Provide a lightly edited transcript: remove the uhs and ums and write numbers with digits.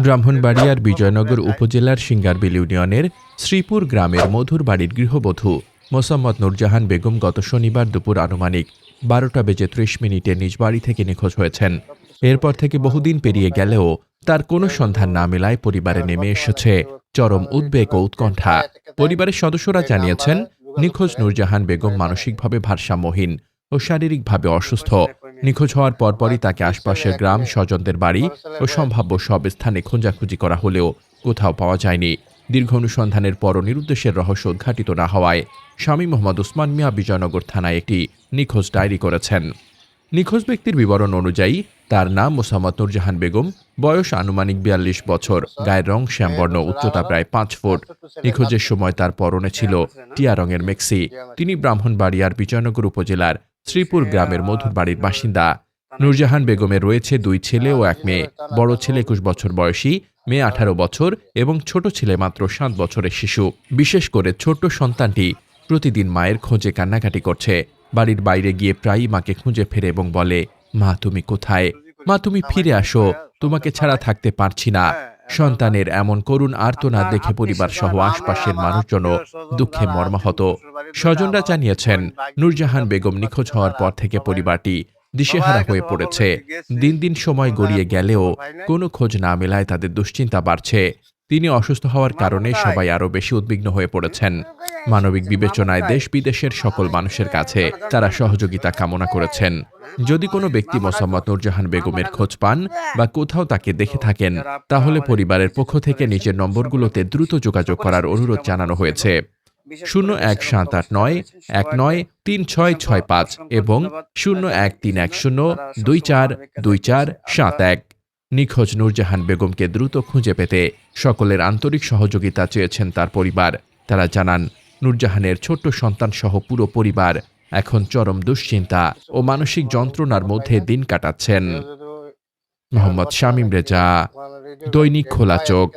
ব্রাহ্মণবাড়িয়ার বিজয়নগর উপজেলার সিঙ্গারবিল ইউনিয়নের শ্রীপুর গ্রামের মধুর বাড়ির গৃহবধূ মোসাম্মদ নূরজাহান বেগম গত শনিবার দুপুর আনুমানিক 12:30 নিজ বাড়ি থেকে নিখোঁজ হয়েছেন। এরপর থেকে বহুদিন পেরিয়ে গেলেও তার কোনো সন্ধান না মেলায় পরিবারে নেমে এসেছে চরম উদ্বেগ ও উৎকণ্ঠা। পরিবারের সদস্যরা জানিয়েছেন, নিখোঁজ নূরজাহান বেগম মানসিকভাবে ভারসাম্যহীন ও শারীরিকভাবে অসুস্থ। নিখোঁজ হওয়ার পরপরই তাকে আশপাশের গ্রাম, স্বজনদের বাড়ি ও সম্ভাব্য সব স্থানে খোঁজাখুঁজি করা হলেও কোথাও পাওয়া যায়নি। দীর্ঘ অনুসন্ধানের পরও নিরুদ্দেশের রহস্য উদ্ঘাটিত না হওয়ায় স্বামী মোহাম্মদ ওসমান মিয়া বিজয়নগর থানায় একটি নিখোঁজ ডায়েরি করেছেন। নিখোঁজ ব্যক্তির বিবরণ অনুযায়ী তার নাম মোসাম্মদ নূরজাহান বেগম, বয়স আনুমানিক 42 বছর, গায়ের রং শ্যামবর্ণ, উচ্চতা প্রায় 5 ফুট। নিখোঁজের সময় তার পরনে ছিল টিয়া রঙের মেক্সি। তিনি ব্রাহ্মণবাড়িয়ার বিজয়নগর উপজেলার শ্রীপুর গ্রামের মধুর বাড়ির বাসিন্দা। নূরজাহান বেগমের রয়েছে 2 ছেলে ও 1 মেয়ে। বড় ছেলে 21 বছর বয়সী, মেয়ে 18 বছর এবং ছোট ছেলে মাত্র 7 বছরের শিশু। বিশেষ করে ছোট্ট সন্তানটি প্রতিদিন মায়ের খোঁজে কান্নাকাটি করছে। বাড়ির বাইরে গিয়ে প্রায়ই মাকে খুঁজে ফেরে এবং বলে, মা তুমি কোথায়? মা তুমি ফিরে আসো, তোমাকে ছাড়া থাকতে পারছি না। সন্তানের এমন করুণ আর্তনাদ দেখে পরিবার সহ আশপাশের মানুষজনও দুঃখে মর্মাহত। স্বজনরা জানিয়েছেন, নূরজাহান বেগম নিখোঁজ হওয়ার পর থেকে পরিবারটি দিশেহারা হয়ে পড়েছে। দিন দিন সময় গড়িয়ে গেলেও কোনো খোঁজ না মেলায় তাদের দুশ্চিন্তা বাড়ছে। তিনি অসুস্থ হওয়ার কারণে সবাই আরও বেশি উদ্বিগ্ন হয়ে পড়েছেন। মানবিক বিবেচনায় দেশ বিদেশের সকল মানুষের কাছে তারা সহযোগিতা কামনা করেছেন। যদি কোনো ব্যক্তি মোসাম্মদ নূরজাহান বেগমের খোঁজ পান বা কোথাও তাকে দেখে থাকেন, তাহলে পরিবারের পক্ষ থেকে নিজের নম্বরগুলোতে দ্রুত যোগাযোগ করার অনুরোধ জানানো হয়েছে। 017891936665 এবং 013102424271। নিখোঁজ নূরজাহান বেগমকে দ্রুত খুঁজে পেতে সকলের আন্তরিক সহযোগিতা চেয়েছেন তার পরিবার। তারা জানান, নূরজাহানের ছোট্ট সন্তান সহ পুরো পরিবার এখন চরম দুশ্চিন্তা ও মানসিক যন্ত্রণার মধ্যে দিন কাটাচ্ছেন। মোহাম্মদ শামীম রেজা, দৈনিক খোলা চোখ।